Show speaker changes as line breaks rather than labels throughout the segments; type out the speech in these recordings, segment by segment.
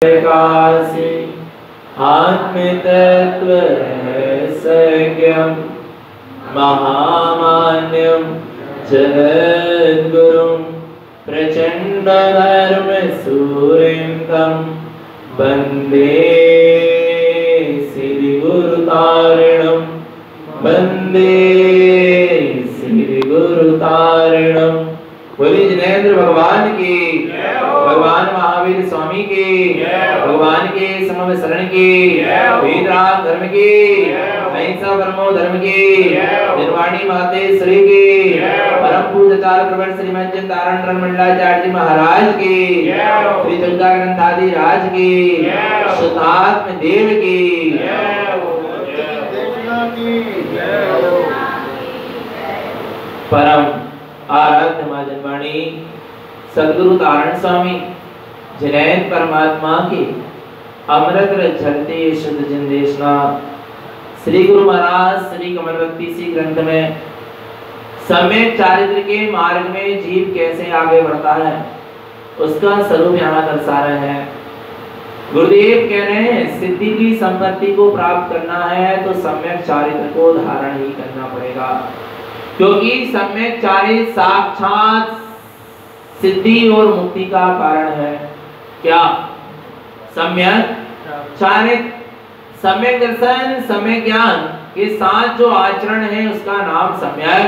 काशी आत्मतत्व रहस्यज्ञं महामान्यं जगद्गुरुं प्रचण्डधर्मसूरिं तं वन्दे श्रीगुरुतारिणं वन्दे श्रीगुरुतारिणं। बोलिए जिनेंद्र भगवान की, भगवान महावीर स्वामी की, भगवान के समव शरण की, वेदराज धर्म की, अहिंसा परमो धर्म की, निर्वाणी माते श्री की, परम पूज्यचार्य प्रवर श्रीमंत तारण मंडलाचार्य जी महाराज की, श्री चंद्रा ग्रंथादि राज की, शुद्धात्म देव की, परम आराध्य मां जनवाणी सद्गुरु तारण स्वामी जिनैन परमात्मा के अमृत झरते शुद्ध जिंदेशना श्री गुरु महाराज श्री कमल भक्ति सी ग्रंथ में सम्यक चारित्र के मार्ग में जीव कैसे आगे बढ़ता है उसका स्वरूप यहाँ दर्शा रहे हैं। गुरुदेव कह रहे हैं सिद्धि की संपत्ति को प्राप्त करना है तो सम्यक चारित्र को धारण ही करना पड़ेगा, क्योंकि सम्यक चारित्र साक्षात सिद्धि और मुक्ति का कारण है। क्या? सम्यक चारित्र, सम्यक दर्शन, सम्यक ज्ञान के साथ जो आचरण है उसका नाम सम्यक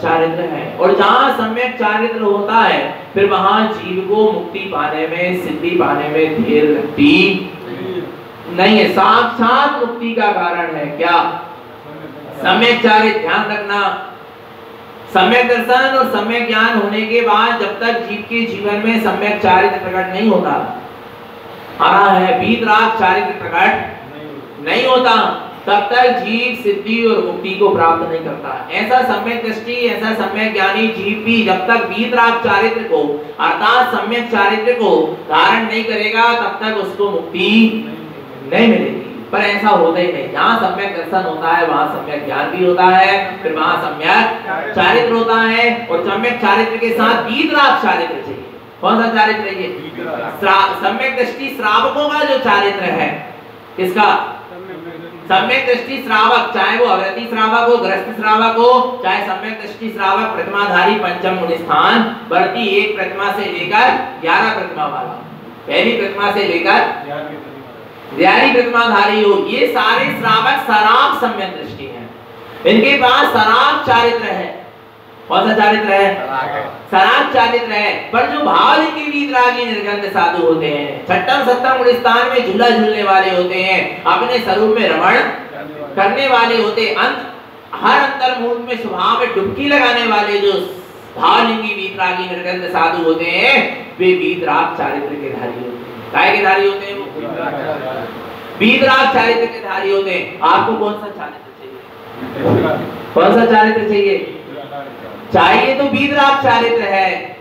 चारित्र है। और जहाँ सम्यक चारित्र होता है फिर वहां जीव को मुक्ति पाने में, सिद्धि पाने में देर लगती नहीं है, साक्षात मुक्ति का कारण है। क्या? सम्यक चारित्र। ध्यान रखना, सम्यक दर्शन और सम्यक ज्ञान होने के बाद जब तक जीव के जीवन में सम्यक चारित्र प्रकट नहीं होता, आ रहा है वीतराग चारित्र प्रकट नहीं होता, तब तक जीव सिद्धि और मुक्ति को प्राप्त नहीं करता। ऐसा सम्यक दृष्टि, ऐसा सम्यक ज्ञानी जीव भी जब तक वीतराग चारित्र को अर्थात सम्यक चारित्र को धारण नहीं करेगा तब तक उसको मुक्ति नहीं मिलेगी। पर ऐसा होता ही नहीं, जहाँ सम्यक दर्शन होता है वहाँ सम्यक ज्ञान भी होता है, फिर वहाँ सम्यक चारित्र होता है। और सम्यक चारित्र के साथ वीतराग चारित्र चाहिए। कौन सा चारित्र चाहिए? सम्यक दृष्टि श्रावकों का जो चारित्र है, किसका? सम्यक दृष्टि श्रावक, चाहे वो अवरति श्रावक हो, गृहस्थ श्रावक हो, चाहे सम्यक दृष्टि श्रावक प्रतिमाधारी पंचम मुनि स्थान वर्ती 1 प्रतिमा से लेकर 11 प्रतिमा वाला, पहली प्रतिमा से लेकर 11वीं प्रतिमाधारी हो, ये सारे श्रावक सराग सम्यक दृष्टि हैं। इनके पास सराग चारित्र है। कौन सा चारित्र है? सराग चारित्र है। पर जो भावलिंगी वीतरागी निर्गंध साधु होते हैं, छठम सप्तम मुनि स्थान में झूला झूलने वाले होते हैं, अपने स्वरूप में रमण करने वाले होते, हर अंतर्मुहूर्त में स्वभाव में डुबकी लगाने वाले जो भावलिंगी वीतरागी निर्गंध साधु होते हैं वे वीतराग चारित्र के धारी होते हैं। काय के धारी होते हैं? वो वीतराग चारित्र के धारी होते हैं। आपको कौन सा चारित्र चाहिए? कौन सा चारित्र चाहिए? चाहिए तो वीतराग चारित्र है,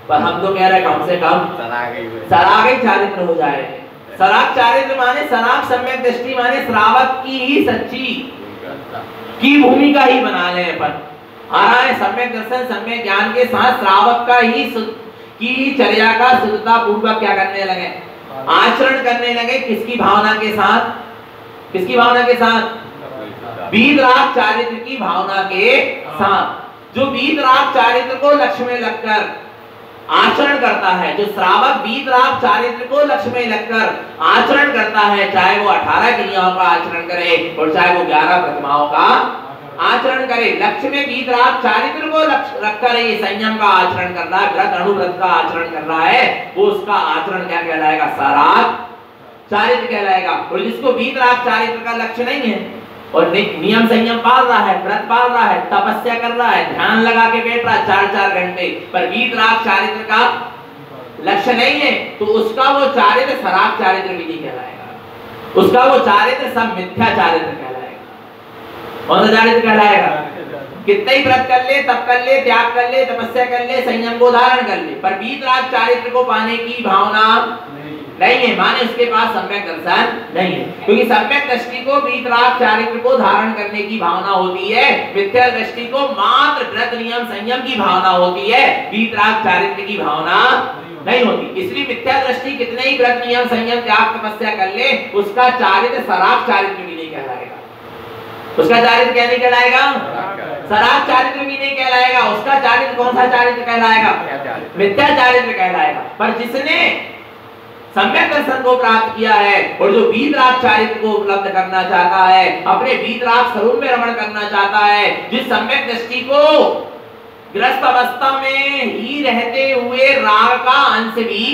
पर हम तो कह रहे हैं कम से कम सराग चारित्र हो जाए। सराग चारित्र माने सराग सम्यक दृष्टि माने श्रावक की ही सच्ची की भूमिका ही बना ले अपन। आ रहा है सम्यक दर्शन सम्यक ज्ञान के साथ श्रावक का ही की चर्या का शुद्धता पूर्वक क्या करने लगे? आचरण करने लगे। किसकी भावना के साथ? किसकी भावना के साथ? वीतराग चारित्र की भावना के साथ। जो वीतराग चारित्र को लक्ष्य में लगकर आचरण करता है, जो श्रावक वीतराग चारित्र को लक्ष्य में लगकर आचरण करता है, चाहे वो 18 क्रियाओं का आचरण करे और चाहे वो 11 प्रतिमाओं का आचरण करे, लक्ष्य में वीतराग चारित्र को लक्ष्य रखकर ये संयम का आचरण कर रहा है, व्रत अनुव्रत का आचरण कर रहा है, वो उसका आचरण क्या कहलाएगा? सराग चारित्र कहलाएगा। और जिसको वीतराग चारित्र का लक्ष्य नहीं है और नियम संयम पाल रहा है, व्रत पाल रहा है, तपस्या कर रहा है, ध्यान लगा के बैठ रहा है 4-4 घंटे, पर वीतराग चारित्र का लक्ष्य नहीं है, तो उसका वो चारित्र सराग चारित्र भी नहीं कहलाएगा, उसका वो चारित्र सब मिथ्या चारित्र कहलाएगा। कौन सा चारित्र कहलाएगा? कितना ही व्रत कर ले, तप कर ले, त्याग कर ले, तपस्या कर ले, संयम को धारण कर ले, पर वीतराग चारित्र को पाने की भावना नहीं है, माने उसके पास सम्यक दर्शन नहीं है। क्योंकि सम्यक दृष्टि को वीतराग चारित्र को धारण करने की भावना होती है, मिथ्या दृष्टि को मात्र व्रत नियम संयम की भावना होती है, वीतराग चारित्र की भावना नहीं होती। इसलिए मिथ्या दृष्टि कितने ही व्रत नियम संयम त्याग तपस्या कर ले, उसका चारित्र सराग चारित्र भी नहीं कहलाएगा। उसका चारित्र क्या नहीं कहलाएगा? सराग चारित्र भी नहीं कहलाएगा। उसका चारित्र कौन सा चारित्र कहलाएगा? मिथ्या चारित्र कहलाएगा। पर जिसने सम्यक दर्शन को प्राप्त किया है और जो वीतराग चारित्र को उपलब्ध करना चाहता है, अपने वीतराग स्वरूप में रमण करना चाहता है, जिस सम्यक दृष्टि को ग्रस्त अवस्था में ही रहते हुए राग का अंश भी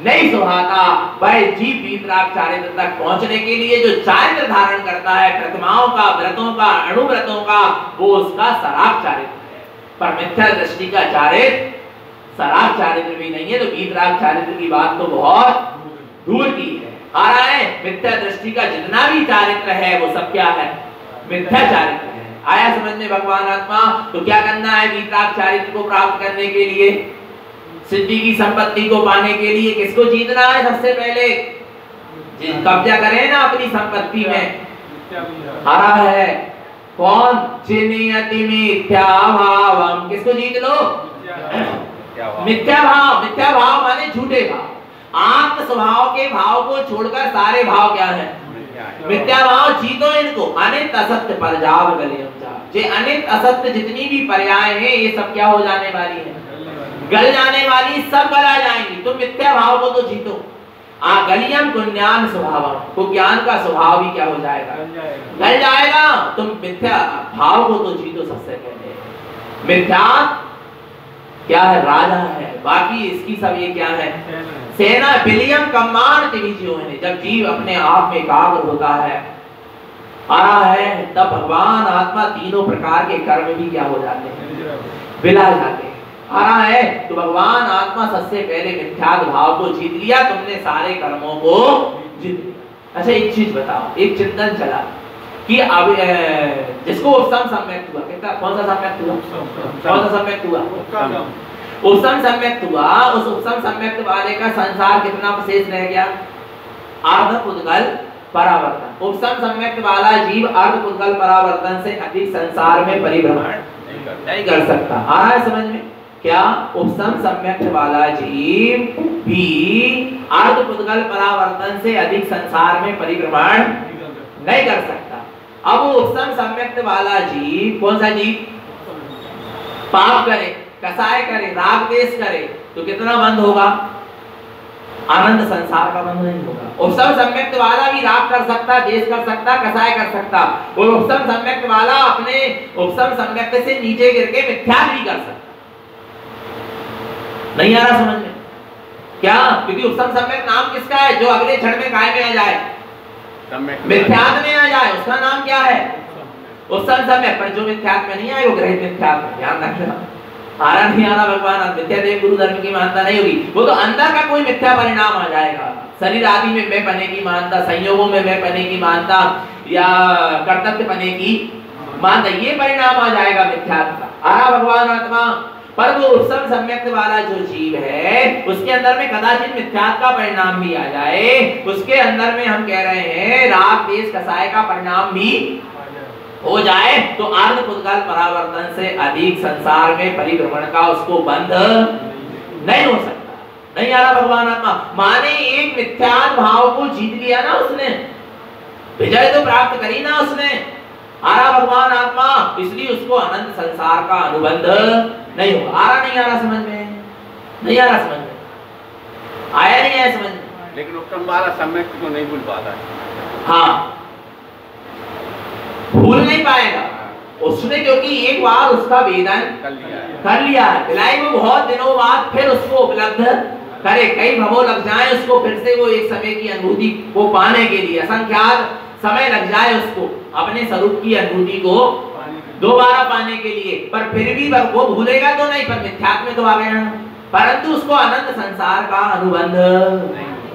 नहीं सुहाता, वह जीव वीतराग चारित्र तक पहुंचने के लिए जो चारित्र धारण करता है, प्रतिमाओं का, व्रतों का, अणुव्रतों का, वो उसका सराग चारित्र है। पर मिथ्या दृष्टि का चारित्र सराग चारित्र भी नहीं है, तो वीतराग चारित्र की बात तो बहुत दूर की है। आ रहा है मिथ्या दृष्टि का जितना भी चारित्र है वो सब क्या है? मिथ्या चारित्र है। आया समझ में भगवान आत्मा? तो क्या करना है वीतराग चारित्र को प्राप्त करने के लिए? सिद्धि की संपत्ति को पाने के लिए किसको जीतना है? सबसे पहले कब्जा करें ना अपनी संपत्ति में। आ रहा है कौन? चिन्यति मिथ्या भावम। किसको जीत लो? मिथ्या भाव। मिथ्या भाव माने झूठे भाव। आत्म स्वभाव के भाव को छोड़कर सारे भाव क्या है? मिथ्या भाव। जीतो इनको। अनित असत्य परजाव गलियम जा। जे अनित असत्य जितनी भी पर्याय हैं ये सब क्या हो जाने वाली है? गल जाने वाली, सब गला जाएंगी। तुम मिथ्या भाव को तो जीतो। गलियम ज्ञान स्वभाव, तो ज्ञान का स्वभाव भी क्या हो जाएगा? गल जाएगा। तुम मिथ्या भाव को तो जीतो सबसे पहले। मिथ्या क्या है? राजा है। बाकी इसकी सब ये क्या है? सेना। विलियम कमान तिविजियो है। जब जीव अपने आप में एकाग्र होता है, आ रहा है, तब भगवान आत्मा तीनों प्रकार के कर्म भी क्या हो जाते हैं? विला जाते हैं। आ रहा है तो भगवान आत्मा सबसे पहले मिथ्यात्व भाव को जीत लिया, तुमने सारे कर्मों को जीत लिया। अच्छा एक चीज बताओ, एक चिंतन चला कि अब जिसको उपसम सम्यक हुआ, कितना कौन सा सम्यक हुआ? कौन सा सम्यक हुआ? उपसम सम्यक हुआ। उस उपसम सम्यक वाले का संसार कितना शेष रह गया? अर्ध पुद्गल परावर्तन। उपसम सम्यक वाला जीव अर्ध पुद्गल परावर्तन से अधिक संसार में परिभ्रमण नहीं कर सकता। आ रहा है समझ में? क्या? उपसम सम्यक वाला जीव भी अर्ध पुद्गल परावर्तन से अधिक संसार में परिभ्रमण नहीं कर सकता। अब वो उपसम सम्यक वाला जीव कौन सा जीव? पाप करे, कसाय करे, राग द्वेष करे, तो कितना बंद होगा? आनंद संसार का बंद नहीं होगा। उपसम सम्यक वाला भी राग कर सकता, द्वेष कर सकता, कसाय कर सकता, और उपसम सम्यक वाला अपने उपसम सम्यक से नीचे गिर के मिथ्यात्व भी कर सकता। नहीं आ रहा समझ में? क्या? क्योंकि उपसम सम्यक नाम किसका है? जो अगले क्षण में काय में आ जाए? मिथ्यात्व में आ जाए, उसका नाम क्या है? उपसम सम्यक। पर जो मिथ्यात्व में नहीं आए वो ग्रहित मिथ्यात्व है। ध्यान रखना। आ रहा नहीं आ रहा भगवान? मिथ्या देव गुरु धर्म की मानता नहीं होगी, वो तो अंदर का कोई मिथ्या परिणाम आ जाएगा। शरीर आदि में मैं पने की मानता, संयोगों में मैं पने की मानता, या कर्तव्य पने की मानता, ये परिणाम आ जाएगा मिथ्यात्व का। आ रहा भगवान आत्मा? पर वो उपसम सम्यक वाला जो जीव है उसके अंदर में कदाचित मिथ्यात्व का परिणाम भी आ जाए, उसके अंदर में हम कह रहे हैं राग द्वेष कसाय का परिणाम भी हो जाए, तो अर्ध पुद्गल परावर्तन से अधिक संसार में परिभ्रमण का उसको बंद नहीं हो सकता। नहीं आ रहा भगवान आत्मा? माने एक मिथ्यात्व भाव को जीत लिया ना उसने, विजय तो प्राप्त करी ना उसने। आ रहा भगवान आत्मा? इसलिए उसको अनंत संसार का अनुबंध नहीं होगा। आ रहा नहीं आ रहा समझ में? नहीं आ रहा समझ में? आया नहीं आया समझ में?
लेकिन उत्तम वाला सम्यक को नहीं भूल पाता है।
हाँ, भूल नहीं पाएगा उसने, क्योंकि एक बार उसका वेदन कर लिया है। दिलाई वो बहुत दिनों बाद फिर उसको उपलब्ध करे, कई भवों लग जाए उसको फिर से वो एक समय की अनुभूति को पाने के लिए, असंख्यात समय लग जाए उसको अपने स्वरूप की अनुभूति को दोबारा पाने के लिए, पर फिर भी वो भूलेगा तो नहीं, पर मिथ्यात्व में तो आ गया, परंतु उसको अनंत संसार का अनुबंध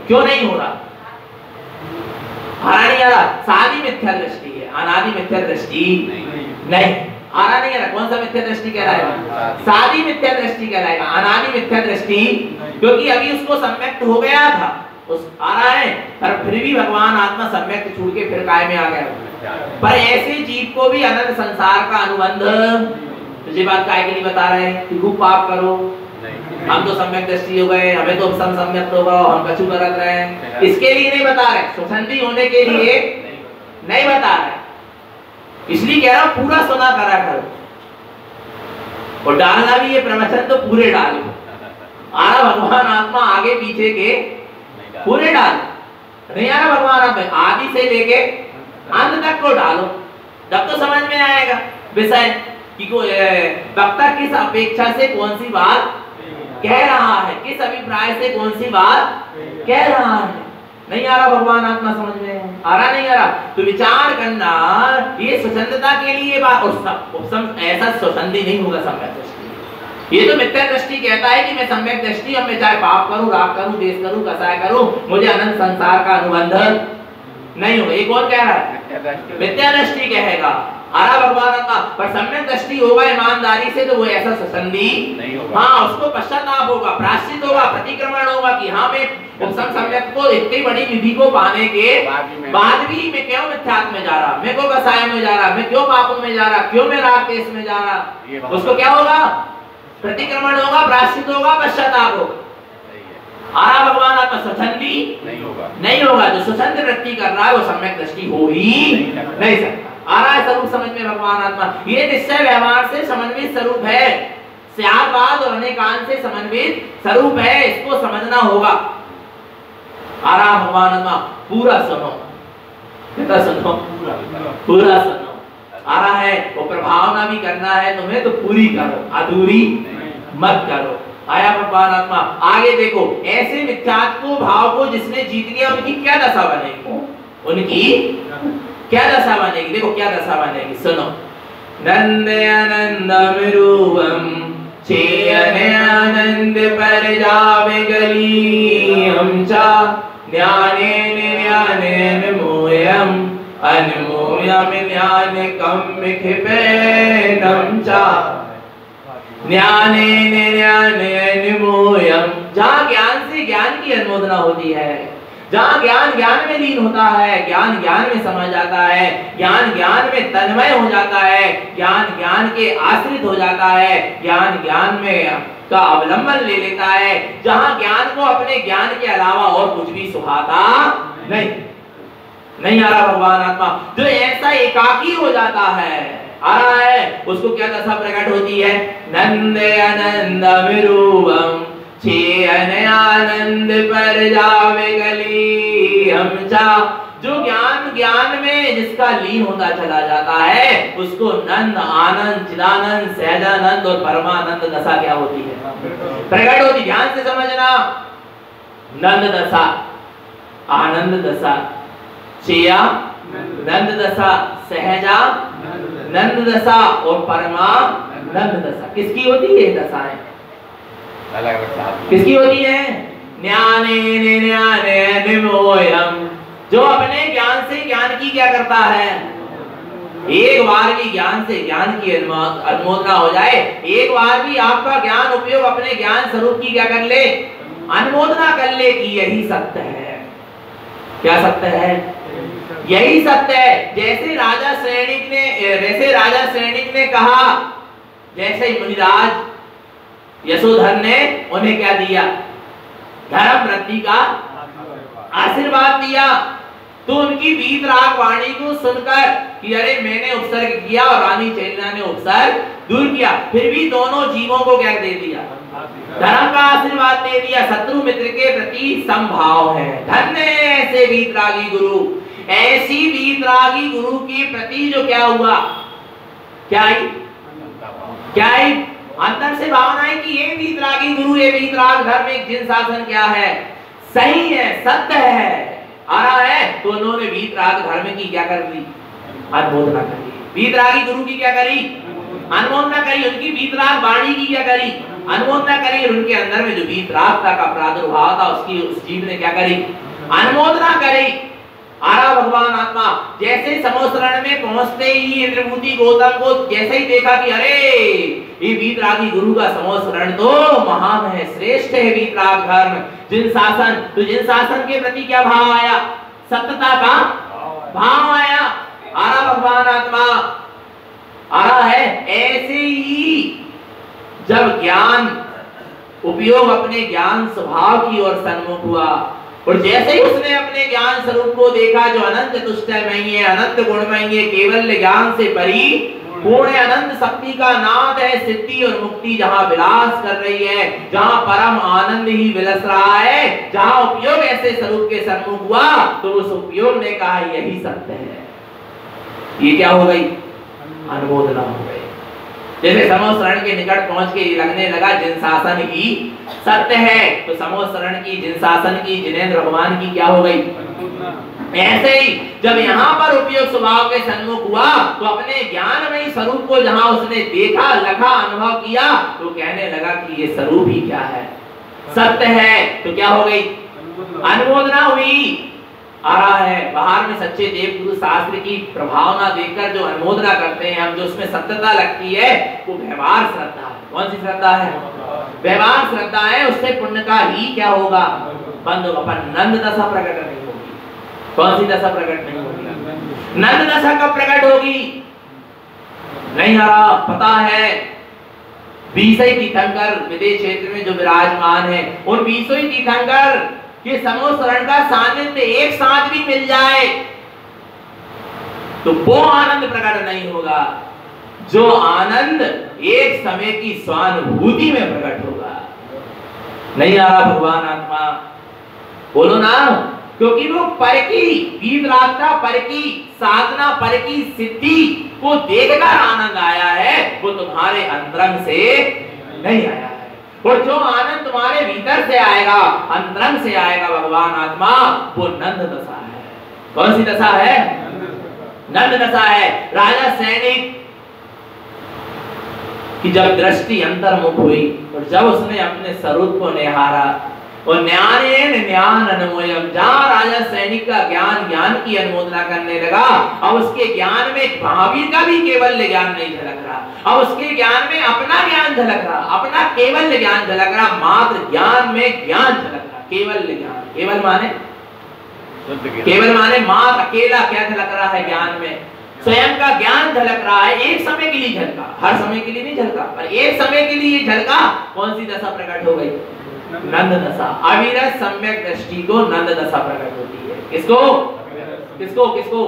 क्यों नहीं हो रहा? नहीं आ रहा। सादी मिथ्या दृष्टि है, अनादि मिथ्या दृष्टि नहीं। आ रहा नहीं आ रहा? कौन सा मिथ्या दृष्टि कहलाएगा? सादी मिथ्या दृष्टि कहलाएगा। अनादि मिथ्या दृष्टि, क्योंकि अभी उसको सम्यक्त हो गया था उस आ रहा है, पर फिर भी भगवान आत्मा सम्यक्त छूट के फिर काय में आ गया। पर ऐसे जीव को भी अनंत संसार का अनुबंध, तुझे बात काय के लिए बता रहे हैं कि खूब पाप करो, हम तो सम्यक दृष्टि हो गए, हमें तो उपसम सम्यक होगा, हम कछु करत रहे हैं, इसके लिए नहीं बता रहे, स्वसंधि होने के लिए नहीं बता रहे। इसलिए कह रहा हूं पूरा सुना करा करो, और डालना भी ये प्रवचन तो पूरे डालो। आरा भगवान आत्मा आगे पीछे के पूरे डाल, नहीं आरा भगवान आत्मा आदि से लेके अंत तक को डालो, तब तो समझ में आएगा विषय कि वक्ता किस अपेक्षा से कौन सी बात कह रहा है, किस अभिप्राय से कौन सी बात कह रहा है। नहीं आ रहा भगवान आत्मा समझ में आ रहा, नहीं आ रहा तो विचार करना, ये स्वतंत्रता के लिए बात, और ऐसा स्वसंधि नहीं होगा सम्यक दृष्टि। ये तो मिथ्या दृष्टि कहता है कि मैं सम्यक दृष्टि, अब मैं चाहे पाप करूं, राग करूं, देश करूं, कसाय करूं, मुझे अनंत संसार का अनुबंध नहीं होगा। ये कौन कह रहा है? मिथ्या दृष्टि कहेगा। आरा भगवान आत्मा पर सम्यक दृष्टि होगा ईमानदारी से, तो वो ऐसा स्वसंधि नहीं होगा। हाँ, उसको पश्चाताप होगा, प्रायश्चित होगा, प्रतिक्रमण होगा कि हाँ मैं उपसम सम्यक को इतनी बड़ी विधि को पाने के बाद भी मैं क्यों मिथ्यात्व में जा रहा, मैं क्यों कसाय में जा रहा, मैं क्यों पापों में जा रहा, क्यों मैं राग देश में जा रहा, उसको क्या होगा? प्रतिक्रमण होगा, प्रायश्चित होगा, पश्चाताप होगा। आरा भगवान आत्मा स्वसंधि नहीं होगा। जो स्वतंत्र वृत्ति कर रहा है वो सम्यक दृष्टि हो ही नहीं सकता। आ रहा है स्वरूप समझ में भगवान आत्मा, ये निश्चय व्यवहार से समन्वित स्वरूप है, स्यादवाद और अनेकांत से समन्वित स्वरूप है, इसको समझना होगा। आ रहा भगवान आत्मा पूरा सुनो, कितना सुनो, पूरा सुनो। आ रहा है वो प्रभावना भी करना है तुम्हें तो पूरी करो, अधूरी मत करो। आया भगवान आत्मा आगे देखो, ऐसे मिथ्यात्व भाव को जिसने जीत गया उनकी क्या दशा बनेगी, उनकी क्या दशा बनेगी? देखो क्या दशा बनेगी, सुनो। नंद आनंदम रूपम चेयन आनंद पर जावे गली, हम चा ज्ञानेन ज्ञानेन मोयम अनमोयम ज्ञान कम खिपेनम चा ज्ञानेन ज्ञानेन मोयम। जहाँ ज्ञान से ज्ञान की अनुमोदना होती है, जहाँ ज्ञान ज्ञान में लीन होता है, ज्ञान ज्ञान में समा जाता है, ज्ञान ज्ञान में तन्मय हो जाता है, ज्ञान ज्ञान के आश्रित हो जाता है, ज्ञान ज्ञान में का अवलंबन ले लेता है, जहाँ ज्ञान को अपने ज्ञान के अलावा और कुछ भी सुहाता नहीं आ रहा भगवान आत्मा। जो ऐसा एकाकी हो जाता है, आ रहा है, उसको क्या दशा प्रकट होती है? नंद आनंदम रूपम चेयन आनंद पर जावे गली, हम चा। जो ज्ञान ज्ञान में जिसका लीन होता चला जाता है, उसको नंद आनंद चिदानंद सहजानंद और परमानंद दशा क्या होती है? प्रकट होती। ध्यान से समझना, नंद दशा, आनंद दशा, चेया नंद दशा, सहजा नंद दशा और परमानंद दशा किसकी होती है? दशाएं किसकी होती है? ज्ञानेन ज्ञानेन मोयम। जो अपने ज्ञान से ज्ञान की क्या करता है? एक बार भी ज्ञान से ज्ञान की अनुमोदना हो जाए, एक बार भी आपका ज्ञान उपयोग अपने ज्ञान स्वरूप की क्या कर ले? अनुमोदना कर ले कि यही सत्य है। क्या सत्य है? यही सत्य है। जैसे राजा श्रेणिक ने कहा, जैसे मुनिराज यशोधर ने उन्हें क्या दिया? धर्म वृद्धि का आशीर्वाद दिया। तो उनकी वीतराग वाणी को सुनकर कि अरे मैंने उपसर्ग किया और रानी चैना ने उपसर्ग दूर किया, फिर भी दोनों जीवों को क्या दे दिया? धर्म का आशीर्वाद दे दिया। शत्रु मित्र के प्रति समभाव है। धन्य ऐसे वीतरागी गुरु। ऐसी वीतरागी गुरु के प्रति जो क्या हुआ? क्या आई? अंदर से भावना है कि ये वीतरागी गुरु, ये वीतराग धर्म, एक जिन शासन क्या है? सही है, सत्य है, आ रहा है। तो उन्होंने वीतराग धर्म की क्या कर दी? अनुमोदना करी। वीतरागी गुरु की क्या करी? अनुमोदना करी। उनकी वीतराग वाणी की क्या करी? अनुमोदना करी। उनके अंदर में जो वीतरागता का प्रादुर्भाव था उसकी उस जीव ने क्या करी? अनुमोदना करी। आरा भगवान आत्मा जैसे समोसरण में पहुंचते ही इंद्रभूति गौतम को जैसे ही देखा कि अरे ये वीतरागी गुरु का समोसरण तो महान है, श्रेष्ठ है वीतराग धर्म, जिन शासन। तो जिन शासन के प्रति क्या भाव आया? सत्यता का भाव आया। आरा भगवान आत्मा आ रहा है। ऐसे ही जब ज्ञान उपयोग अपने ज्ञान स्वभाव की ओर सन्मुख हुआ, और जैसे ही उसने अपने ज्ञान स्वरूप को देखा जो अनंत तुष्टमय है, अनंत गुणमय है, केवल ज्ञान से परी पूर्ण अनंत शक्ति का नाद है, सिद्धि और मुक्ति जहां विलास कर रही है, जहां परम आनंद ही विलस रहा है, जहां उपयोग ऐसे स्वरूप के सन्मुख हुआ, तो उस उपयोग ने कहा यही सत्य है। ये क्या हो गई? अनुमोदना हो गई। जैसे समोसरण के निकट पहुंच के लगने लगा जिनशासन ही सत्य है, तो समोसरण की, जिनशासन की, जिनेंद्र भगवान की क्या हो गई? ऐसे ही जब यहाँ पर उपयोग स्वभाव के सन्मुख हुआ, तो अपने ज्ञानमयी स्वरूप को जहां उसने देखा, लखा, अनुभव किया, तो कहने लगा कि ये स्वरूप ही क्या है? सत्य है। तो क्या हो गई? अनुमोदना हुई। आ रहा है बाहर में सच्चे देवगुरु शास्त्र की प्रभावना देखकर जो अनुमोदना करते हैं हम, जो उसमें सत्यता लगती है, वो व्यवहार श्रद्धा है। कौन सी श्रद्धा है? व्यवहार श्रद्धा है। उससे पुण्य का ही क्या होगा? बंद होगा, पर नंद दशा प्रकट नहीं होगी। कौन सी दशा प्रकट नहीं होगी? नंद दशा कब प्रकट होगी? नहीं आ रहा, पता है। 20 तीर्थंकर विदेश क्षेत्र में जो विराजमान है, उन 20 तीर्थंकर कि समोसरण का सानिध्य एक साथ भी मिल जाए तो वो आनंद प्रकट नहीं होगा जो आनंद एक समय की स्वानुभूति में प्रकट होगा। नहीं आ रहा भगवान आत्मा? बोलो ना, क्योंकि वो पर की वीतरागता, पर की साधना, पर की सिद्धि को देखकर आनंद आया है, वो तुम्हारे अंतरंग से नहीं आया है। और जो आनंद तुम्हारे भीतर से आएगा, अंतरंग से आएगा भगवान आत्मा, वो नंद दशा है। कौन सी दशा है? नंद दशा है। राजा सैनिक की जब दृष्टि अंतर्मुख हुई और जब उसने अपने स्वरूप को निहारा, और ज्ञानेन ज्ञान अनुमोदम, जहां राजा सैनिक का ज्ञान की अनुमोदना करने लगा, अब उसके ज्ञान में महावीर का भी केवल ज्ञान नहीं झलक रहा, अब उसके ज्ञान में अपना ज्ञान झलक रहा, अपना केवल ज्ञान झलक रहा, मात्र ज्ञान में ज्ञान झलक रहा, केवल ज्ञान। केवल माने? केवल माने मात्र अकेला क्या झलक रहा है? ज्ञान में स्वयं का ज्ञान झलक रहा है। एक समय के लिए झलका, हर समय के लिए नहीं झलका, पर एक समय के लिए झलका। कौन सी दशा प्रकट हो गई? नंद दशा। अविरत सम्यक दृष्टि को नंद दशा प्रकट होती है। किसको? किसको? किसको?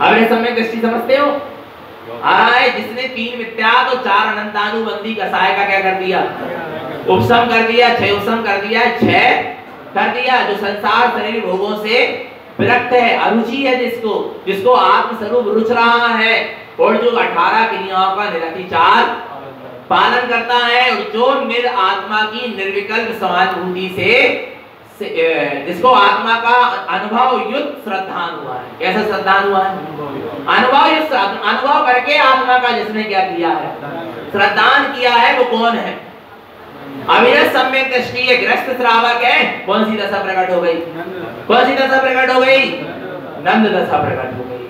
अविरत सम्यक दृष्टि समझते हो? जिसने 3 मिथ्यात्व और 4 अनंतानुबंधी कसाय का क्या कर दिया? उपशम कर दिया, 6 उपशम कर दिया, 6 कर दिया। जो संसार शरीर भोगों से विरक्त है, अरुचि है, जिसको आत्म स्वरूप रुच रहा है, और जो 18 क्रियाओं का निरतिचार पालन करता है, और जो निर आत्मा की निर्विकल्प समानुभूति से जिसको आत्मा का अनुभव युक्त श्रद्धान हुआ है। कैसा श्रद्धान हुआ है? अनुभव युक्त, अनुभव करके आत्मा का जिसने क्या किया है? श्रद्धान किया है। वो कौन है? अविरत सम्यक दृष्टि है, ग्रस्त श्रावक है। कौन सी दशा प्रकट हो गई? कौन सी दशा प्रकट हो गई? नंद दशा प्रकट हो गई।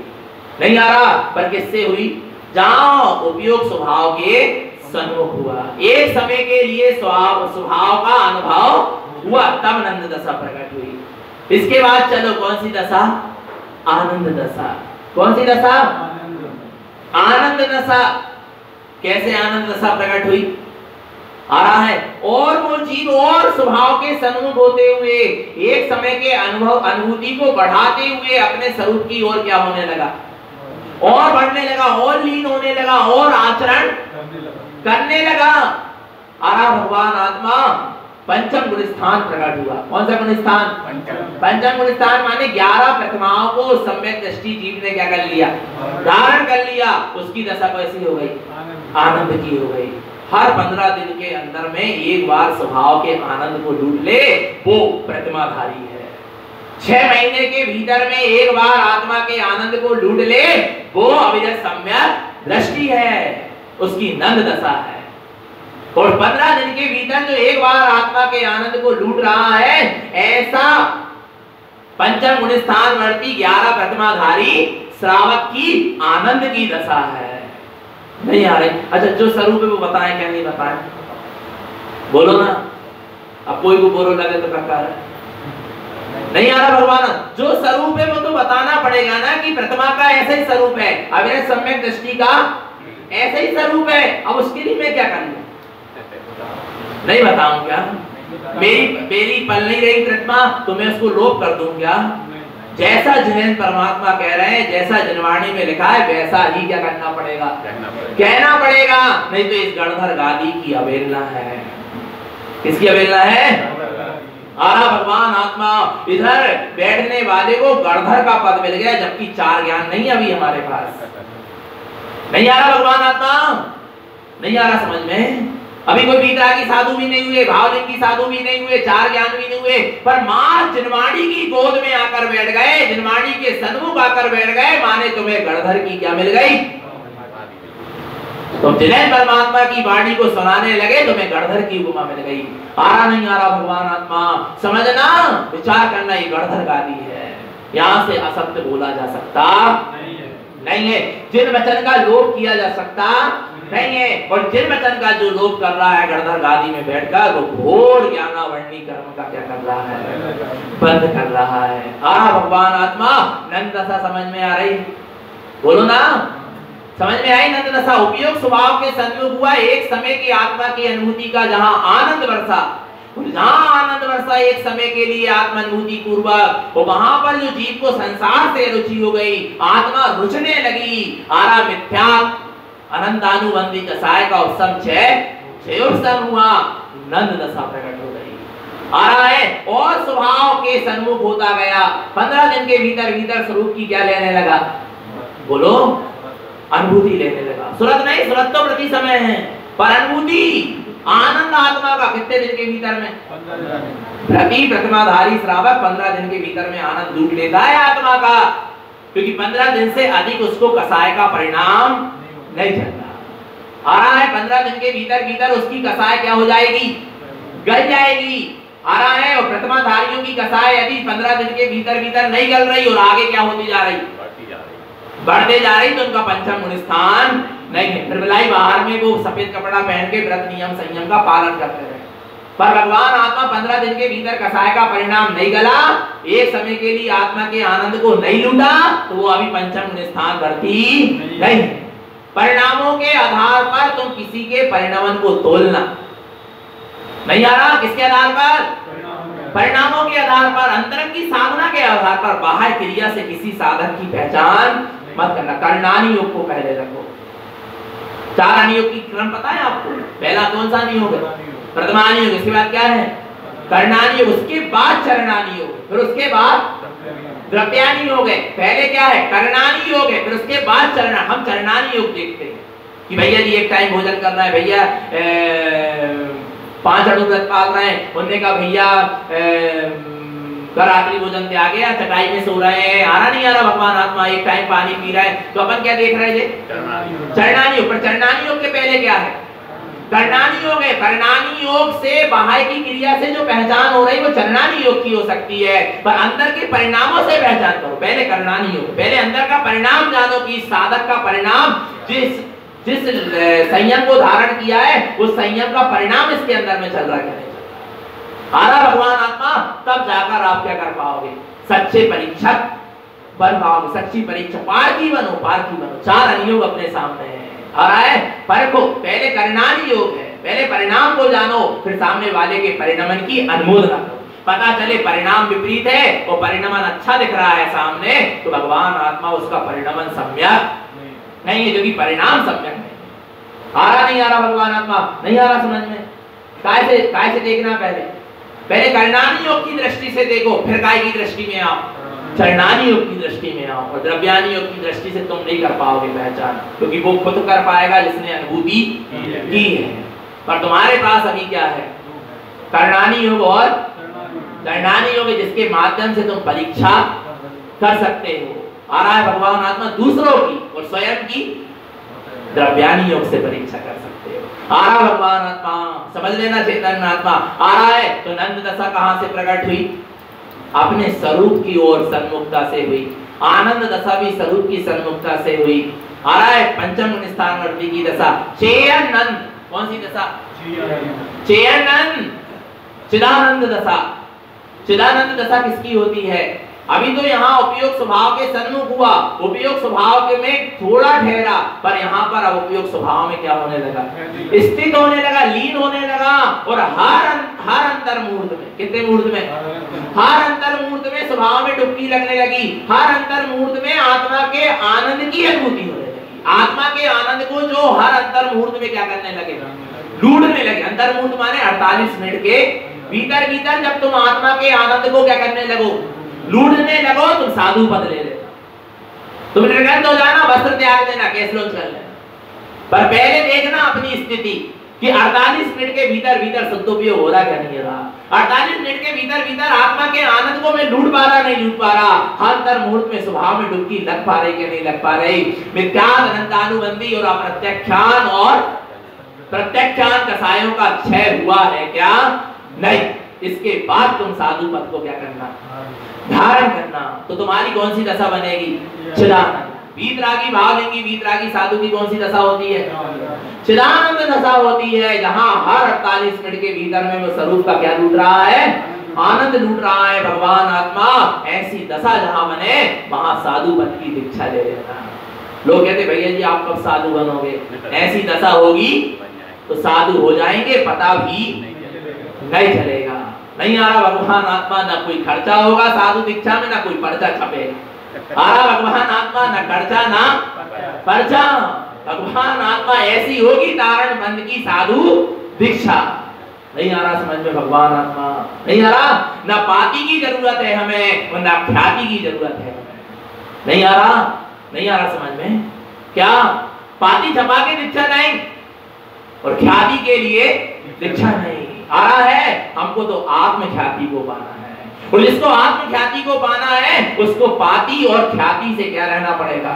नहीं आ रहा, पर किससे हुई? जहां उपयोग स्वभाव के सन्मुख हुआ, एक समय के लिए स्वभाव का अनुभव हुआ, तब नंद दशा प्रकट हुई। इसके बाद चलो कौन सी दशा? आनंद दशा। कौन सी दशा? आनंद दशा। कैसे आनंद दशा प्रकट हुई? आ रहा है, और वो जीव और स्वभाव के सन्मुख होते हुए एक समय के अनुभूति को बढ़ाते हुए अपने स्वरूप की ओर क्या होने लगा? और बढ़ने लगा, और लीन होने लगा, और आचरण करने लगा। आ रहा भगवान आत्मा पंचम गुण स्थान प्रकट हुआ। कौन सा गुण स्थान? पंचम गुण स्थान माने 11 प्रतिमाओं को सम्यक दृष्टि जीव ने क्या कर लिया? धारण कर लिया। उसकी दशा कैसी हो गई? आनंद की हो गई। हर 15 दिन के अंदर में एक बार स्वभाव के आनंद को लूट ले, वो प्रतिमाधारी है। 6 महीने के भीतर में एक बार आत्मा के आनंद को लूट ले, वो अविरत सम्यक दृष्टि है, उसकी नंद दशा है। और 15 दिन के भीतर जो एक बार आत्मा के आनंद को लूट रहा है, ऐसा पंचम गुण स्थान वर्ती 11 प्रतिमाधारी श्रावक की आनंद की दशा है। नहीं आ रही? अच्छा, जो स्वरूप है वो बताएं क्या नहीं बताएं? बोलो ना। अब कोई को बोलो लगे तो क्या है? नहीं आ रहा भगवान? जो स्वरूप है वो तो बताना पड़ेगा ना, कि प्रतिमा का ऐसा ही स्वरूप है, अविरत सम्यक दृष्टि का ऐसा ही स्वरूप है। अब उसके लिए मैं क्या करूं? नहीं बताऊं क्या? मेरी पल नहीं रही प्रतिमा तो मैं उसको लोप कर दूं क्या? जैसा जिनेन्द्र परमात्मा कह रहे हैं, जैसा जनवाणी में लिखा है वैसा ही क्या करना पड़ेगा? कहना पड़ेगा। नहीं तो इस गणधर गादी की अवहेलना है। किसकी अवहेलना है? आरा भगवान आत्मा इधर बैठने वाले को गणधर का पद मिल गया, जबकि 4 ज्ञान नहीं अभी हमारे पास। नहीं आ रहा भगवान आत्मा, नहीं आ रहा समझ में। अभी कोई बीतरागी साधु भी नहीं हुए, भावलिंग की साधु भी नहीं हुए, 4 ज्ञान भी नहीं हुए, पर मां जिनवाणी की गोद में आकर बैठ गए, जिनवाणी के सन्मुख आकर बैठ गए, माने तुम्हें गणधर की क्या मिल गई? तुम जिनेन्द्र परमात्मा की वाणी को सुनाने लगे, तुम्हें गणधर की उपमा मिल गई। आ रहा नहीं आ रहा भगवान आत्मा, समझना, विचार करना, ये गणधर गादी है। यहाँ से असत्य बोला जा सकता नहीं है। जिन वचन का लोप किया जा सकता नहीं है, और जिन वचन का जो लोप कर रहा है गणधर गादी में बैठकर, वो घोर ज्ञानावरणी कर्म का क्या कर रहा है? बंद कर रहा है। भगवान आत्मा नंद दशा समझ में आ रही? बोलो ना, समझ में आई? नंद दशा उपयोग स्वभाव के सन्मुख हुआ एक समय की आत्मा की अनुभूति का, जहां आनंद वर्षा, जहां आनंद वर्षा एक समय के लिए आत्मानुभूति पूर्वक, वो वहां पर जो जीव को संसार से रुचि हो गई, आत्मा रुचने लगी, आरा मिथ्या अनंतानुबंधी कसाय का उपसम क्षयोत्सम हुआ, नंद दशा प्रकट हो गई। आ रहा है और स्वभाव के सन्मुख होता गया। 15 दिन के भीतर स्वरूप की क्या लेने लगा? बोलो, अनुभूति लेने लगा। सुरत नहीं, सुरत तो प्रति समय है, पर अनुभूति आनंद आत्मा का कितने दिन के भीतर में? प्रति प्रतिमाधारी श्रावक 15 दिन के भीतर में आनंद लूट लेता है आत्मा का, क्योंकि 15 दिन से अधिक उसको कसाय का परिणाम नहीं चलता। आ रहा है 15 दिन के भीतर उसकी कसाय क्या हो जाएगी? गल जाएगी। आ रहा है, और प्रतिमाधारियों की कसाय यदि 15 दिन के भीतर नहीं गल रही और आगे क्या होती जा रही? बढ़ते जा रही, तो उनका पंचम गुण स्थान नहीं है। निर्मलाई बाहर में वो सफेद कपड़ा पहन के व्रत नियम संयम का पालन करते रहे, पर भगवान आत्मा 15 दिन के भीतर कसाय का परिणाम नहीं गला, एक समय के लिए आत्मा के आनंद को नहीं लूटा, तो वो अभी पंचम गुण स्थान करती नहीं। परिणामों के आधार पर तुम किसी के परिणामन को तोलना नहीं आ रहा। किसके आधार पर? परिणामों के आधार पर, अंतरंग की साधना के आधार पर, बाह्य क्रिया से किसी साधन की पहचान मत करना। कर्णानी योग को पहले रखो। 4 अनियोग की क्रम पता है आपको? पहला कौन सा नियोग है? प्रथमानी योग, इसके बाद क्या है? कर्णानी योग, उसके बाद चरणानी योग, फिर उसके बाद द्रव्यानी योग है। पहले क्या है? कर्णानी योग है, फिर उसके बाद चरणा। हम चरणानी योग देखते हैं कि भैया जी एक टाइम भोजन करना है, भैया 5 अड़ू व्रत पाल रहे हैं, उनने कहा भैया रात्रि भोजन त्याग गया, चटाई में सो रहे हैं, आ रहा नहीं आ रहा भगवान आत्मा, एक टाइम पानी पी रहा है, तो अपन क्या देख रहे थे? चरणानी योग। पर चरणानी योग के पहले क्या है? कर्णानी योग है। कर्णानी योग से बाह्य की क्रिया से जो पहचान हो रही वो चरणानी योग की हो सकती है, पर अंदर के परिणामों से पहचान करो। पहले कर्णानी योग, पहले अंदर का परिणाम जानो कि साधक का परिणाम जिस संयम को धारण किया है, उस संयम का परिणाम इसके अंदर में चल रहा है क्या नहीं चल रहा। आरा भगवान आत्मा, तब जाकर आप क्या कर पाओगे? सच्चे परीक्षक बन पाओगे। सच्ची परीक्षा पारखी बनो, पारखी बनो। 4 अनियोग अपने सामने है। आ रहा है, परखो। पहले कर्णानी योग है, पहले परिणाम को जानो, फिर सामने वाले के परिणमन की अनुमोदना करो। पता चले परिणाम विपरीत है और परिणमन अच्छा दिख रहा है सामने, तो भगवान आत्मा उसका परिणमन सम्यक नहीं है, क्योंकि परिणाम सम्यक नहीं। आ रहा नहीं आ रहा भगवान आत्मा? नहीं आ रहा समझ में? काय से देखना? पहले कर्णानी योग की दृष्टि से देखो, फिर काय की दृष्टि में आओ? चरणानी योग की दृष्टि में आओ। और द्रव्यानी योग की दृष्टि से तुम नहीं कर पाओगे पहचान, क्योंकि वो खुद कर पाएगा जिसने अनुभूति की है। पर तुम्हारे पास अभी क्या है? कर्णानी योग और चरणानी योग, जिसके माध्यम से तुम परीक्षा कर सकते हो। आ रहा है भगवान आत्मा दूसरों की और स्वयं की द्रव्यानी योग से परीक्षा कर सकते हो। आ रहा भगवान आत्मा, समझ लेना चैतन्य आत्मा। आ रहा है, तो नंद दशा कहां से प्रकट हुई? अपने स्वरूप की ओर सन्मुखता से हुई। आनंद दशा भी स्वरूप की सन्मुखता से हुई। आ रहा है, पंचम स्थानवर्ती की दशा चेयनंद। कौन सी दशा? चेयनंद, चिदानंद दशा। चिदानंद दशा किसकी होती है? अभी तो यहाँ उपयोग स्वभाव के सन्मुख हुआ, उपयोग स्वभाव के में थोड़ा ठहरा, पर यहाँ पर अब उपयोग स्वभाव में क्या होने लगा, स्थित होने लगा, लीन होने लगा। और हर अंतर मुहूर्त में, कितने मुहूर्त में, हर अंतर मुहूर्त में स्वभाव में डुबकी लगने लगी। हर अंतर मुहूर्त में आत्मा के आनंद की अनुभूति होने लगी। आत्मा के आनंद को जो हर अंतर मुहूर्त में क्या करने लगे, लूटने लगे। अंतर मुहूर्त माने 48 मिनट के भीतर भीतर जब तुम आत्मा के आनंद को क्या करने लगो, लूटने लगो, तुम साधु पद ले लेना, तुम निर्गत हो जाना, वस्त्र त्याग देना, केस लॉन्च कर लेना। पर पहले देखना अपनी स्थिति कि 48 मिनट के भीतर भीतर सदुपयोग हो रहा क्या नहीं हो रहा। 48 मिनट के भीतर भीतर आत्मा के आनंद को मैं लूट पा रहा नहीं लूट पा रहा। हर अंतर मुहूर्त में स्वभाव में डुबकी लग पा रही कि नहीं लग पा रही। मिथ्यात्व अनंतानुबंधी और अप्रत्यक्षान और प्रत्यक्षान कसायों का क्षय हुआ है क्या, नहीं। इसके बाद तुम साधु पद को क्या करना, धारण करना। तो तुम्हारी कौन सी दशा बनेगी, चिदानंद। वीतरागी भावलिंगी वीतरागी साधु की कौन सी दशा होती है, चिदानंद दशा होती है, जहां हर 48 मिनट के भीतर में वो स्वरूप का क्या लूट रहा है, आनंद लूट रहा है, भगवान आत्मा। ऐसी दशा जहां बने वहां साधु पद की दीक्षा ले लेना। लोग कहते भैया जी आप कब साधु बनोगे, ऐसी दशा होगी तो साधु हो जाएंगे, पता भी नहीं चलेगा। नहीं आ रहा भगवान आत्मा, ना कोई खर्चा होगा साधु दीक्षा में, ना कोई पर्चा छपेगा। आ रहा भगवान आत्मा, ना खर्चा ना पर्चा। भगवान आत्मा ऐसी होगी तारण बंद की साधु दीक्षा। नहीं आ रहा समझ में भगवान आत्मा, नहीं आ रहा। ना पाती की जरूरत है हमें और ना ख्याति की जरूरत है हमें। नहीं आ रहा, नहीं आ रहा समझ में। क्या पाती छपा के दीक्षा नहीं और ख्याति के लिए दीक्षा नहीं। आ रहा है हमको तो आत्म ख्याति को पाना है, और जिसको आत्म ख्याति को पाना है उसको पाती और ख्याति से क्या रहना पड़ेगा,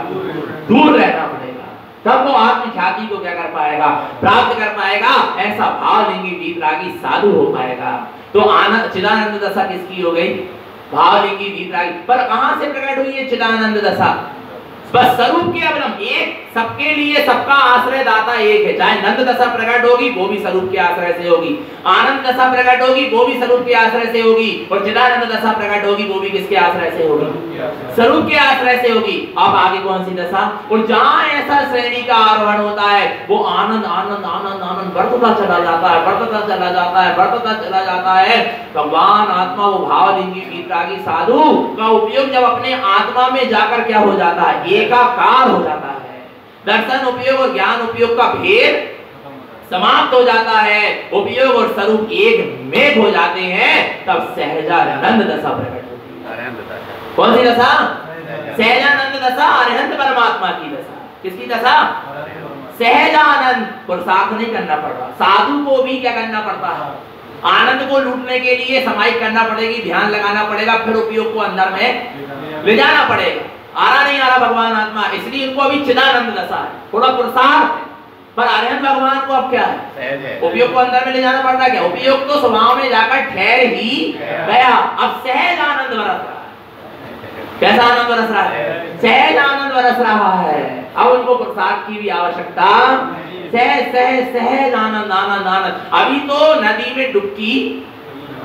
दूर रहना पड़ेगा। तब वो आत्म ख्याति को क्या कर पाएगा, प्राप्त कर पाएगा। ऐसा भावलिंगी वीतरागी साधु हो पाएगा। तो आनंद चिदानंद दशा किसकी हो गई, भावलिंगी वीतरागी। पर कहां से प्रकट हुई है चिदानंद दशा, बस स्वरूप के अवलंब एक, सबके लिए सबका आश्रय दाता एक है। चाहे नंद दशा प्रकट होगी वो भी स्वरूप के आश्रय से होगी, आनंद दशा प्रकट होगी वो भी स्वरूप के आश्रय से होगी, और चिदानंद दशा प्रकट होगी वो भी किसके आश्रय से होगी, स्वरूप के आश्रय से होगी। अब आगे कौन सी दशा, और जहां ऐसा श्रेणी का आरोहण होता है वो आनंद आनंद आनंद आनंद बढ़ता चला जाता है, बढ़ता चला जाता है, बढ़ता चला जाता है। भगवान आत्मा वो भावलिंगी वीतरागी साधु का उपयोग जब अपने आत्मा में जाकर क्या हो जाता है, एकाकार हो जाता है। दर्शन उपयोग और ज्ञान उपयोग का भेद समाप्त हो जाता है, उपयोग और स्वरूप एक में हो जाते हैं, तब सहजानंद दशा प्रकट होती है। कौन सी दशा, सहजानंद दशा, अरहंत परमात्मा की दशा। किसकी दशा, सहजानंद। पुरुषार्थ नहीं करना पड़ रहा, साधु को भी क्या करना पड़ता है, आनंद को लूटने के लिए समाहित करना पड़ेगी, ध्यान लगाना पड़ेगा, फिर उपयोग को अंदर में ले जाना पड़ेगा। आ रहा नहीं आ रहा भगवान आत्मा, इसलिए इनको अभी चिदानंद दशा है, थोड़ा पुरुषार्थ है। पर अरहंत भगवान को अब क्या है, उपयोग को अंदर में ले जाना पड़ रहा है। क्या उपयोग तो स्वभाव में जाकर ठहर ही गया, अब सहज आनंद बरस रहा है। कैसा आनंद बरस रहा है, सहज आनंद बरस रहा है। अब उनको पुरुषार्थ की भी आवश्यकता, सहज सहज सहज आनंद आनंद आनंद। अभी तो नदी में डुबकी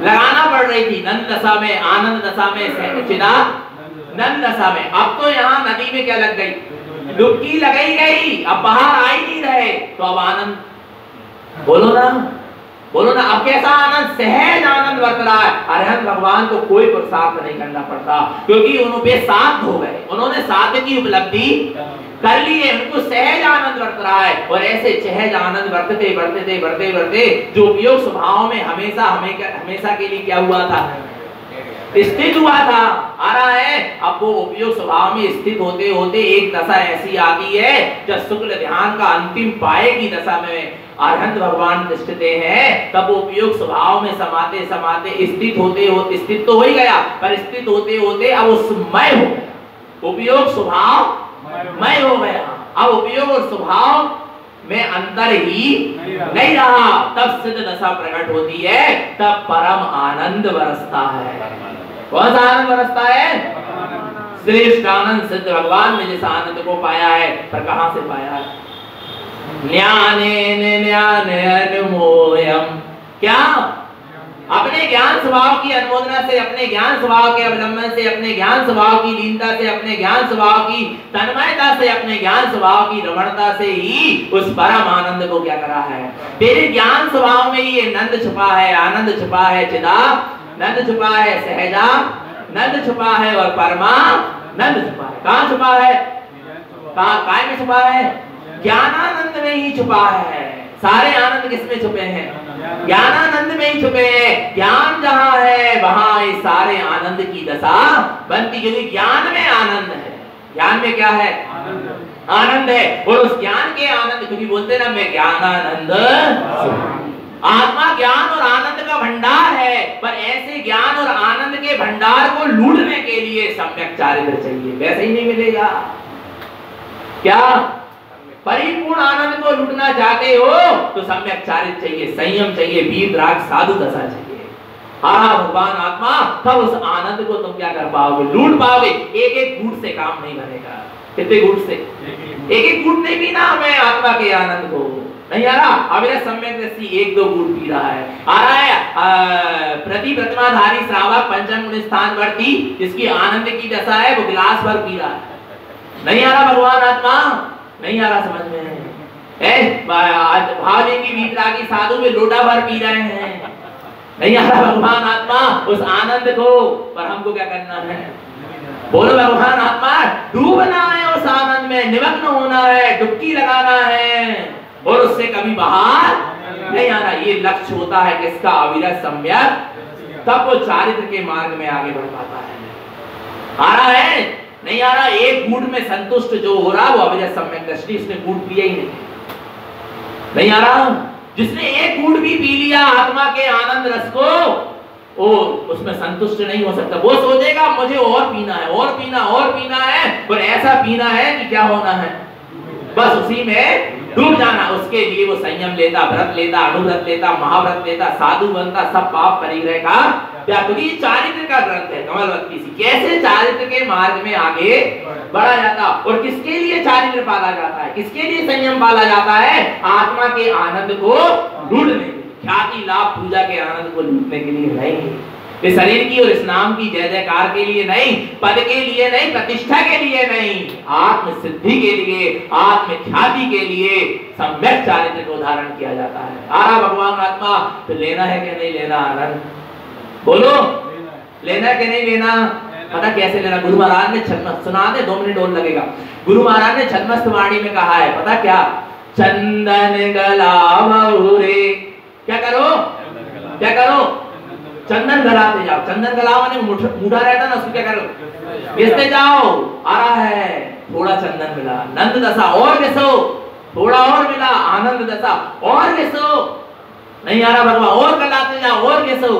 लगाना पड़ रही थी नंद दशा में, आनंद दशा में, चिदानंद दशा में। अब तो यहाँ नदी में क्या लग गई, डुबकी लगाई गई, अब बाहर आ ही नहीं रहे, तो अब आनंद, बोलो ना बोलो ना। अब कैसा आनंद, सहज आनंद बरत रहा है। अरहंत भगवान को कोई पुरुषार्थ नहीं करना पड़ता, क्योंकि उन्होंने साध हो गए, उन्होंने साध की उपलब्धि कर ली है, उनको सहज आनंद बरत रहा है। और ऐसे सहज आनंद बरतते बरतते बरते बरते जो उपयोग स्वभाव में हमेशा हमेशा के लिए क्या हुआ था, स्थित हुआ था, आ रहा है। अब वो उपयोग स्वभाव में स्थित होते होते एक दशा ऐसी आती है जब शुक्ल ध्यान का अंतिम पाए की दशा में अरहंत भगवान स्थित हैं, तब वो उपयोग स्वभाव में समाते समाते स्थित होते होते, स्थित तो हो ही गया, पर स्थित होते होते अब उसमय हो गया, उपयोग स्वभाव मय हो गया। अब उपयोग और स्वभाव में अंतर ही नहीं रहा, तब सिद्ध दशा प्रकट होती है, तब परम आनंद बरसता है। कौन सा आनंद बरसता है, श्रेष्ठ आनंद। सिद्ध भगवान ने जिस आनंद को पाया है, पर कहां से पाया है, ज्ञानेन ज्ञानेन मोयम। क्या अपने ज्ञान स्वभाव की अनुमोदना से, अपने ज्ञान स्वभाव के अवलंबन से, अपने ज्ञान स्वभाव की लीनता से, अपने ज्ञान स्वभाव की तन्मयता से, अपने ज्ञान स्वभाव की रमणता से ही उस परम आनंद को क्या करा है। तेरे ज्ञान स्वभाव में ये नंद छुपा है, आनंद छुपा है, चिदा नंद छुपा है, सहजा नंद छुपा है और परमा नंद छुपा है। कहाँ छुपा है? कहाँ काय में छुपा है? ज्ञानानंद में ही छुपा है। सारे आनंद किसमें छुपे हैं? ज्ञानानंद में ही छुपे हैं। ज्ञान जहां है वहां इस सारे आनंद की दशा बनती, क्योंकि ज्ञान में आनंद है। ज्ञान में क्या है? आनंद है। और उस ज्ञान के आनंद, क्योंकि बोलते ना मैं ज्ञानानंद, आत्मा ज्ञान और आनंद का भंडार है, पर ऐसे ज्ञान और आनंद के भंडार को लूटने के लिए सम्यक चारित्र चाहिए। वैसे ही नहीं मिलेगा। क्या परिपूर्ण आनंद को लूटना चाहते हो तो सम्यक चारित्र चाहिए, संयम चाहिए, वीर राग साधु दशा चाहिए। हाँ भगवान आत्मा, तब उस आनंद को तुम क्या कर पाओगे? लूट पाओगे। एक एक घूंट से काम नहीं बनेगा। कितने घूंट से? एक एक घूंट नहीं पीना हमें आत्मा के आनंद को। नहीं आ रहा? अब यह सम्यक दृष्टि एक दो घूंट पी रहा है। आ रहा है प्रति प्रतिमाधारी श्रावक पंचम गुण स्थान वर्ती, जिसकी आनंद की दशा है, वो गिलास भर पी रहा है। नहीं आ रहा भगवान आत्मा? नहीं आ रहा समझ में? भाव की वीतरा की साधु में लोटा भर पी रहे हैं। नहीं आ रहा भगवान आत्मा उस आनंद को, पर हमको क्या करना है? बोलो भगवान आत्मा, डूबना है उस आनंद में, निमग्न होना है, डुबकी लगाना है और उससे कभी बाहर नहीं आना। ये लक्ष्य होता है किसका? अविरत सम्यक। तब वो चारित्र के मार्ग में आगे बढ़ पाता है। आ रहा है? नहीं आ रहा? एक घूंट में संतुष्ट जो हो रहा वो अविरत सम्यक दृष्टि, इसने घूंट पिया ही नहीं आ रहा? जिसने एक घूंट भी पी लिया आत्मा के आनंद रस को, वो उसमें संतुष्ट नहीं हो सकता। वो सोचेगा मुझे और पीना है, और पीना, और पीना है, पर ऐसा पीना है कि क्या होना है? बस उसी में डूब जाना। उसके लिए वो संयम लेता, व्रत लेता, अनुव्रत लेता, महाव्रत लेता, साधु बनता, सब पाप परिग्रह का त्याग। क्योंकि चारित्र का ग्रंथ है कमलवती सी। कैसे चारित्र के मार्ग में आगे बढ़ा जाता, और किसके लिए चारित्र पाला जाता है? किसके लिए संयम पाला जाता है? आत्मा के आनंद को लूटने, ख्याति लाभ पूजा के आनंद को लूटने के लिए नहीं। इस शरीर की और इस नाम की जय जयकार के लिए नहीं, पद के लिए नहीं, प्रतिष्ठा के लिए नहीं, आत्म सिद्धि के लिए, आत्म ख्याति के लिए सम्यक चारित्र को धारण किया जाता है। आ रहा भगवान आत्मा? तो लेना है कि नहीं लेना आनंद? बोलो, लेना है कि नहीं लेना? पता कैसे लेना? गुरु महाराज ने छद्मस्त, सुना दे 2 मिनट और लगेगा। गुरु महाराज ने छद्मस्त वाणी में कहा है, पता क्या? चंदन गलावो रे। क्या करो? क्या करो? चंदन गलाते जाओ। चंदन गलावा ने मूढ़ा रहता ना, उसको क्या करो? बेचते जाओ। आ रहा है, थोड़ा चंदन मिला, नंद दशा और घिसो, थोड़ा और मिला, आनंद दशा और घिसो। नहीं आ रहा भगवान? और गलाते जाओ, और घिसो,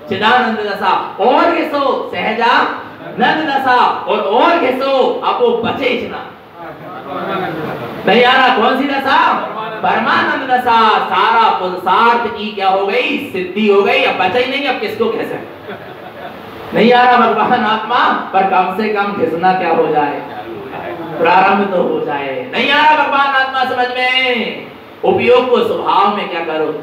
चिदानंद दशा और घिसो, सहजा नंद दशा और घिसो। अब वो बचे इतना नहीं आ रहा। कौन सी दशा? परमानंद दशा। सारा पुरुषार्थ की क्या हो गई? सिद्धि हो गई। अब बचा ही नहीं, अब किसको घिसे? नहीं आ रहा भगवान आत्मा, पर कम से कम घिसना क्या हो जाए? प्रारंभ तो हो जाए। नहीं आ रहा भगवान आत्मा समझ में? उपयोग को स्वभाव में क्या करो?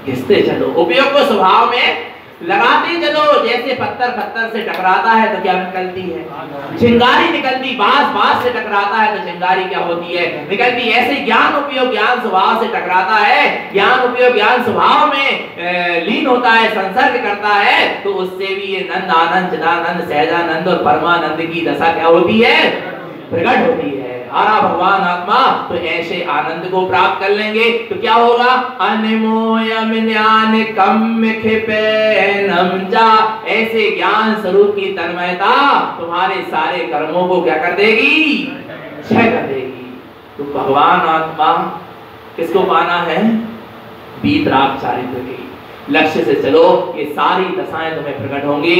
घिसते चलो। उपयोग को स्वभाव में लगाते चलो। जैसे पत्थर पत्थर से टकराता है तो क्या निकलती है? चिंगारी निकलती। बांस बांस से टकराता है तो चिंगारी क्या होती है? निकलती। ऐसे ज्ञान उपयोग ज्ञान स्वभाव से टकराता है, ज्ञान उपयोग ज्ञान स्वभाव में लीन होता है, संसर्ग करता है, तो उससे भी ये नंद आनंद चिदानंद सहजानंद और परमानंद की दशा क्या होती है? प्रकट होती है। आरा भगवान आत्मा तो ऐसे आनंद को प्राप्त कर लेंगे तो क्या होगा? अनमोयम ज्ञान कम खिपेनम जा। ऐसे ज्ञान स्वरूप की तन्मयता तुम्हारे सारे कर्मों को क्या कर देगी? क्षय कर देगी। तो भगवान आत्मा किसको पाना है? वीतराग चारित्र की लक्ष्य से चलो, ये सारी दशाएं तुम्हें प्रकट होंगी।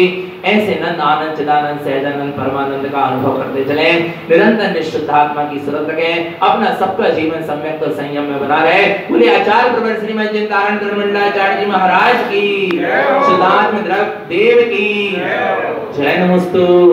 ऐसे नंद आनंद चिदानंद सहजानंद परमानंद का अनुभव करते चले। निरंतर निश्चित आत्मा की सुरत रखें। अपना सबका जीवन सम्यक और संयम में बना रहे। बोले आचार्य प्रवर श्रीमद चिंतारण कर्मंडाचार्य जी महाराज की, सिद्धार्थ देव की जय। नमस्तु।